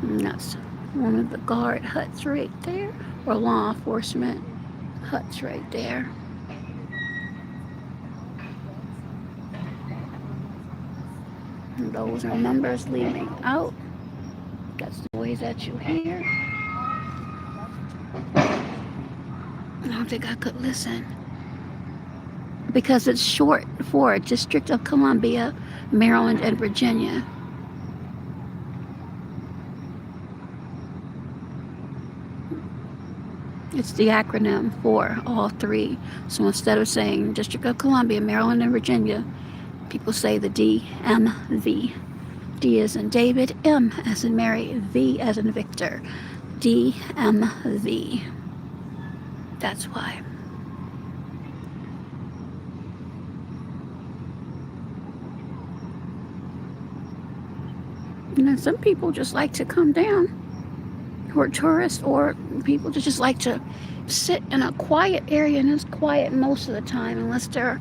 And that's one of the guard huts right there, or law enforcement huts right there. And those are numbers leaving out. That's the noise that you hear. I don't think I could listen. Because it's short for District of Columbia, Maryland, and Virginia. It's the acronym for all three. So instead of saying District of Columbia, Maryland, and Virginia, people say the DMV. D as in David, M as in Mary, V as in Victor. DMV. That's why. You know, some people just like to come down, who are tourists, or people that just like to sit in a quiet area, and it's quiet most of the time, unless there are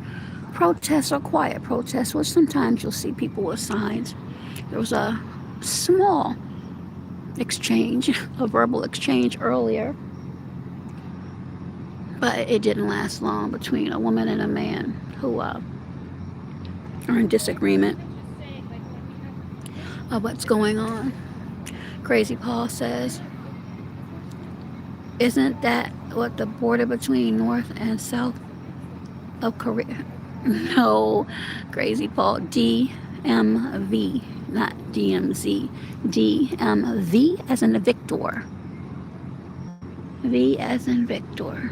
protests or quiet protests, which sometimes you'll see people with signs. There was a small exchange, a verbal exchange earlier, but it didn't last long between a woman and a man who are in disagreement of what's going on. Crazy Paul says, isn't that what the border between North and South of Korea? No, Crazy Paul. DMV, not DMZ. DMV as in the Victor. V as in Victor.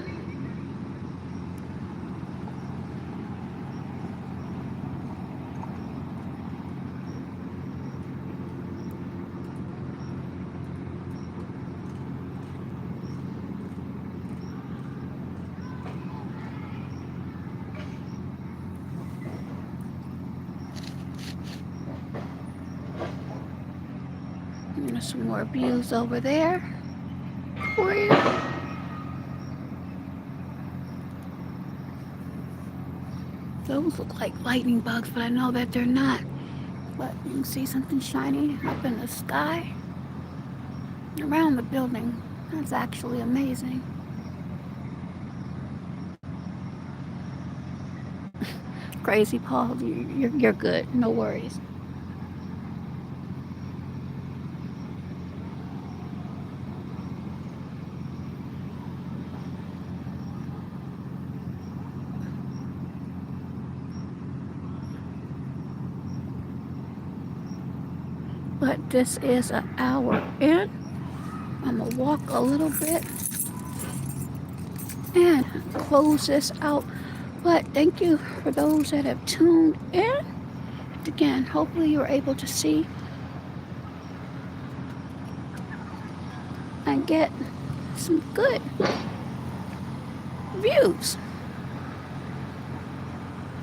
There's some more views over there for you. Those look like lightning bugs, but I know that they're not. But you can see something shiny up in the sky around the building. That's actually amazing. Crazy Paul, you're good. No worries. But this is an hour in. I'm gonna walk a little bit and close this out. But thank you for those that have tuned in. Again, hopefully you were able to see and get some good views.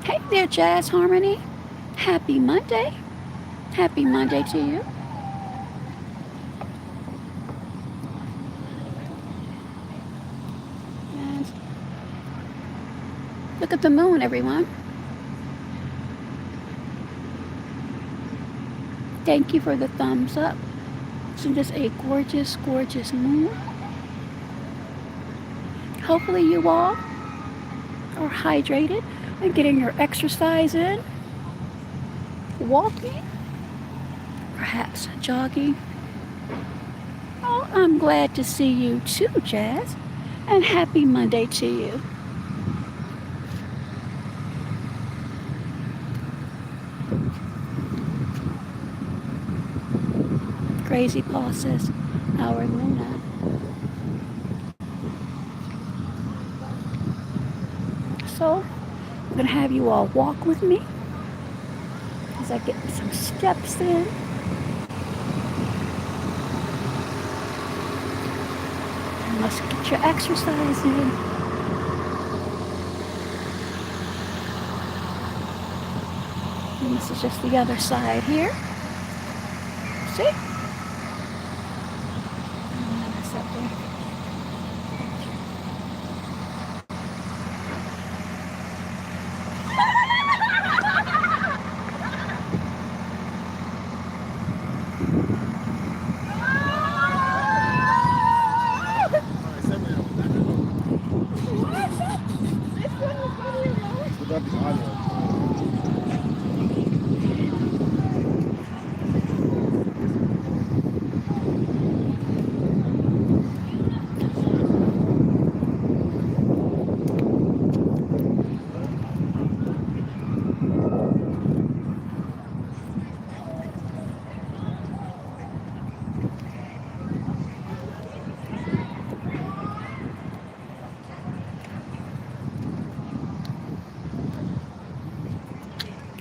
Hey there, Jazz Harmony. Happy Monday. Happy Monday to you. And look at the moon, everyone. Thank you for the thumbs up. So just a gorgeous, gorgeous moon. Hopefully you all are hydrated and getting your exercise in. Walking. Perhaps jogging. Oh, I'm glad to see you too, Jazz. And happy Monday to you. Crazy Paul says, our Luna. So, I'm going to have you all walk with me as I get some steps in. Let's get your exercise in. And this is just the other side here. See? That's up there.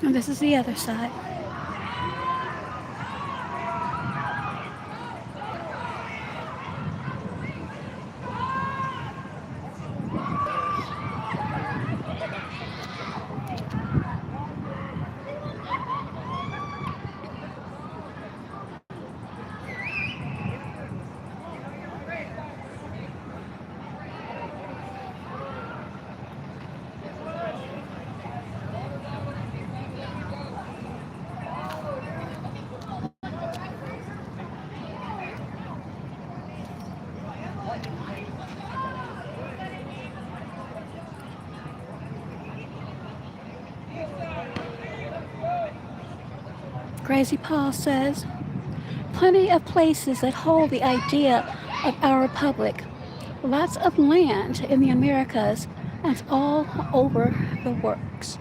And this is the other side. Crazy Paul says, plenty of places that hold the idea of our republic. Lots of land in the Americas and all over the works.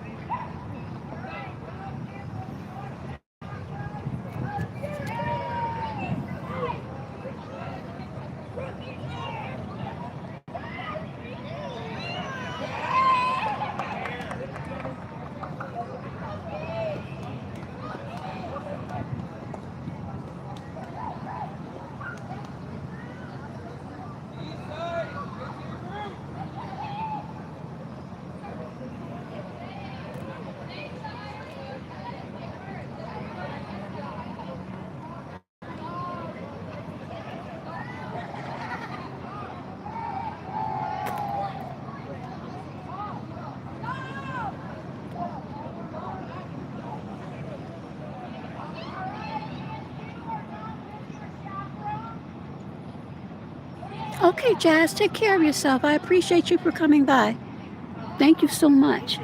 Okay, Jazz, take care of yourself. I appreciate you for coming by. Thank you so much.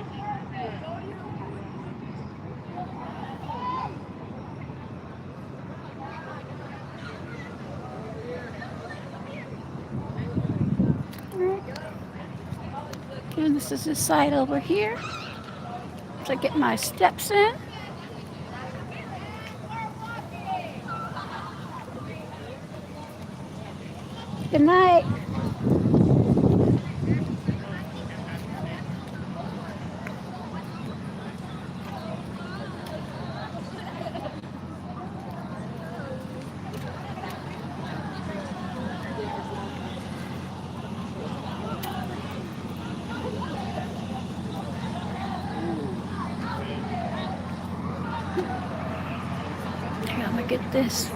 And this is this side over here. So I get my steps in. Good night. Here, I'm gonna get this.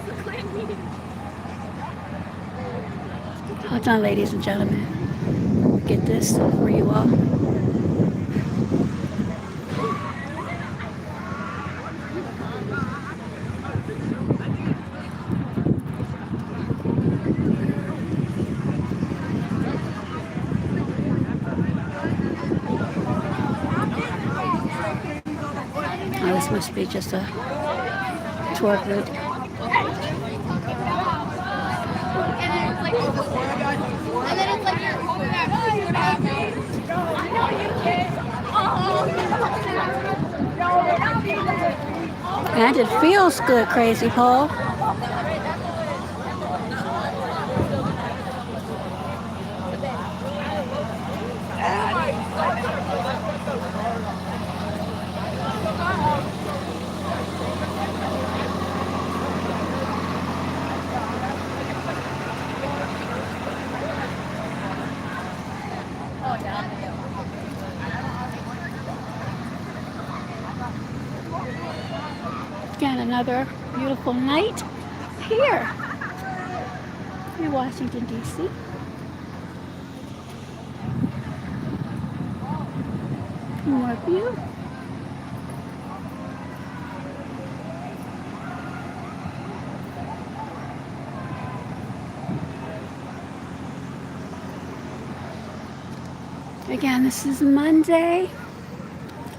Hold on, ladies and gentlemen. Get this for you all. Oh, this must be just a tour group. And then it's like you're And it feels good, Crazy Paul. Again, another beautiful night here in Washington, D.C. More view. Again, this is Monday,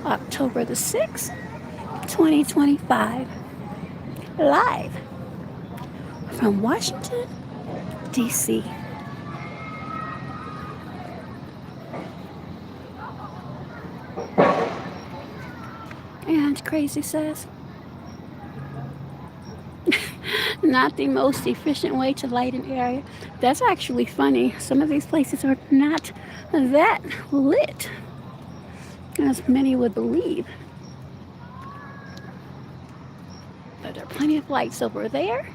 October the 6th, 2025, live from Washington, D.C. And Crazy says, not the most efficient way to light an area. That's actually funny. Some of these places are not that lit as many would believe. But there are plenty of lights over there.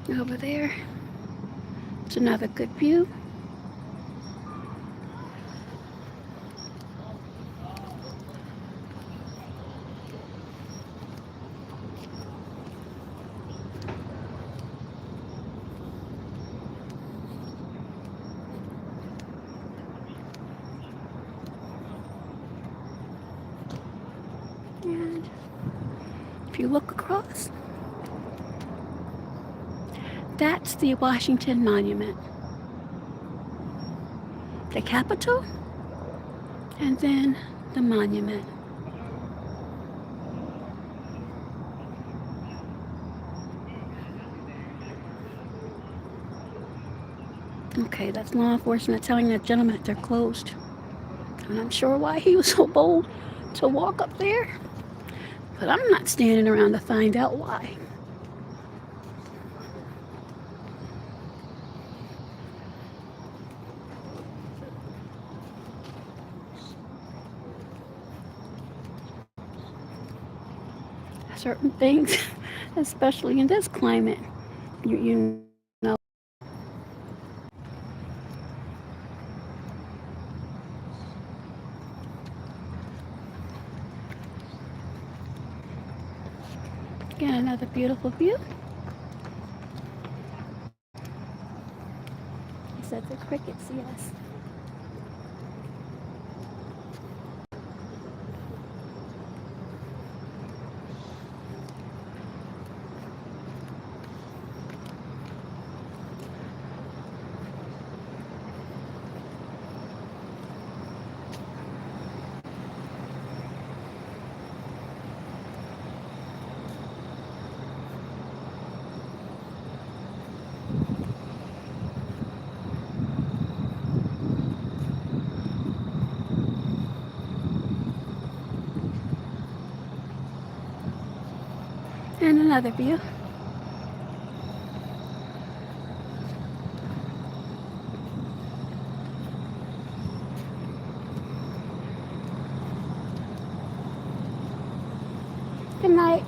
Over there, it's another good view. If you look across, that's the Washington Monument, the Capitol, and then the monument. Okay, that's law enforcement telling that gentleman that they're closed. And I'm sure why he was so bold to walk up there. But I'm not standing around to find out why. Certain things, especially in this climate, you know. Again, another beautiful view. He said the crickets, yes. And another view. Good night.